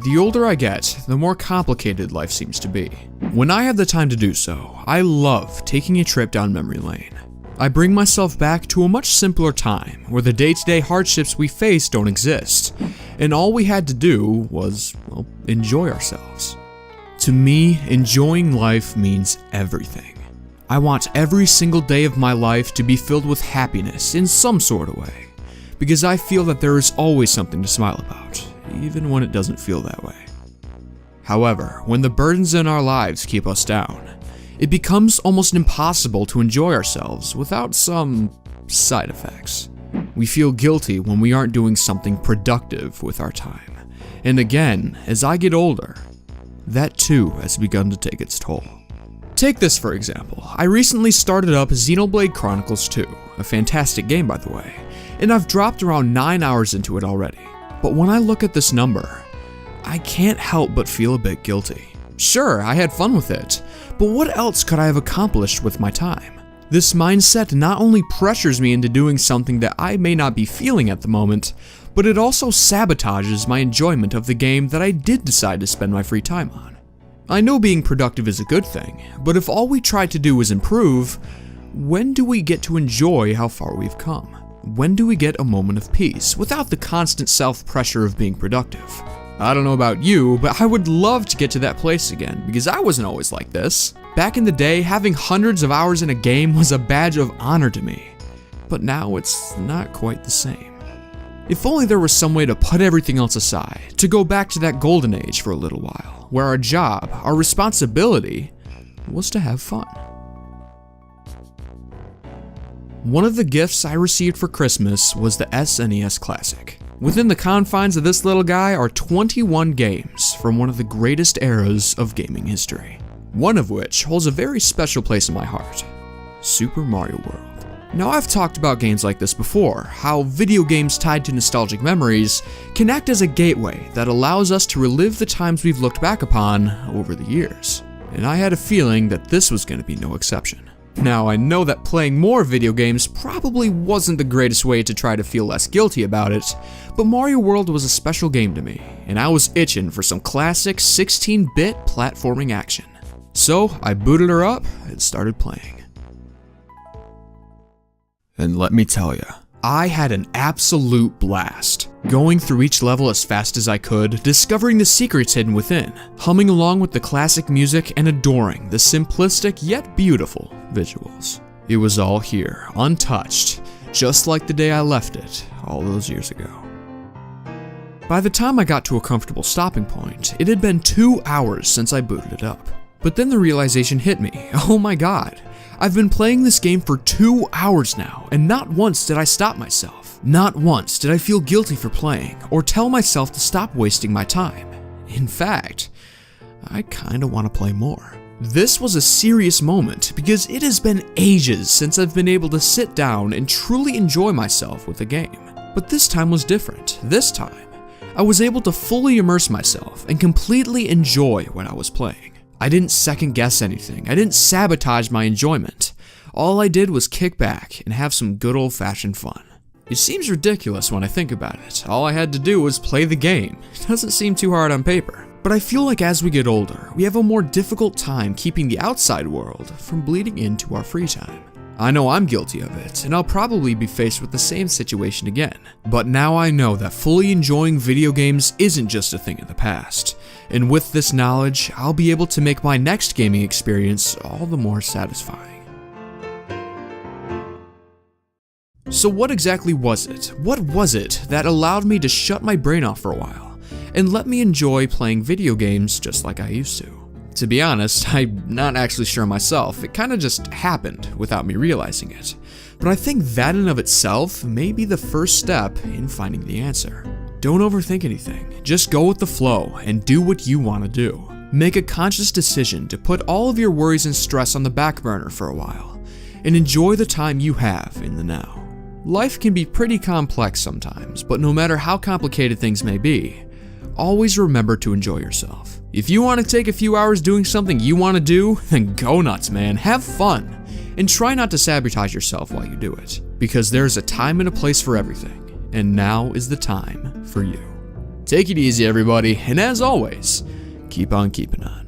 The older I get, the more complicated life seems to be. When I have the time to do so, I love taking a trip down memory lane. I bring myself back to a much simpler time where the day-to-day hardships we face don't exist, and all we had to do was, well, enjoy ourselves. To me, enjoying life means everything. I want every single day of my life to be filled with happiness in some sort of way, because I feel that there is always something to smile about, even when it doesn't feel that way. However, when the burdens in our lives keep us down, it becomes almost impossible to enjoy ourselves without some side effects. We feel guilty when we aren't doing something productive with our time. And again, as I get older, that too has begun to take its toll. Take this for example. I recently started up Xenoblade Chronicles 2, a fantastic game by the way, and I've dropped around 9 hours into it already. But when I look at this number, I can't help but feel a bit guilty. Sure, I had fun with it, but what else could I have accomplished with my time? This mindset not only pressures me into doing something that I may not be feeling at the moment, but it also sabotages my enjoyment of the game that I did decide to spend my free time on. I know being productive is a good thing, but if all we try to do is improve, when do we get to enjoy how far we've come? When do we get a moment of peace without the constant self-pressure of being productive? I don't know about you, but I would love to get to that place again, because I wasn't always like this. Back in the day, having hundreds of hours in a game was a badge of honor to me. But now it's not quite the same. If only there was some way to put everything else aside, to go back to that golden age for a little while, where our job, our responsibility, was to have fun. One of the gifts I received for Christmas was the SNES Classic. Within the confines of this little guy are 21 games from one of the greatest eras of gaming history. One of which holds a very special place in my heart, Super Mario World. Now I've talked about games like this before, how video games tied to nostalgic memories can act as a gateway that allows us to relive the times we've looked back upon over the years. And I had a feeling that this was going to be no exception. Now, I know that playing more video games probably wasn't the greatest way to try to feel less guilty about it, but Mario World was a special game to me, and I was itching for some classic 16-bit platforming action. So, I booted her up and started playing. And let me tell ya, I had an absolute blast. Going through each level as fast as I could, discovering the secrets hidden within, humming along with the classic music and adoring the simplistic yet beautiful visuals. It was all here, untouched, just like the day I left it all those years ago. By the time I got to a comfortable stopping point, it had been 2 hours since I booted it up. But then the realization hit me, oh my god, I've been playing this game for 2 hours now, and not once did I stop myself. Not once did I feel guilty for playing, or tell myself to stop wasting my time. In fact, I kinda wanna play more. This was a serious moment because it has been ages since I've been able to sit down and truly enjoy myself with a game. But this time was different. This time, I was able to fully immerse myself and completely enjoy what I was playing. I didn't second guess anything. I didn't sabotage my enjoyment. All I did was kick back and have some good old-fashioned fun. It seems ridiculous when I think about it. All I had to do was play the game. It doesn't seem too hard on paper. But I feel like as we get older, we have a more difficult time keeping the outside world from bleeding into our free time. I know I'm guilty of it, and I'll probably be faced with the same situation again. But now I know that fully enjoying video games isn't just a thing of the past. And with this knowledge, I'll be able to make my next gaming experience all the more satisfying. So what exactly was it? What was it that allowed me to shut my brain off for a while and let me enjoy playing video games just like I used to? To be honest, I'm not actually sure myself. It kinda just happened without me realizing it. But I think that in and of itself may be the first step in finding the answer. Don't overthink anything. Just go with the flow and do what you want to do. Make a conscious decision to put all of your worries and stress on the back burner for a while and enjoy the time you have in the now. Life can be pretty complex sometimes, but no matter how complicated things may be, always remember to enjoy yourself. If you want to take a few hours doing something you want to do, then go nuts, man. Have fun. And try not to sabotage yourself while you do it, because there's a time and a place for everything, and now is the time for you. Take it easy, everybody, and as always, keep on keeping on.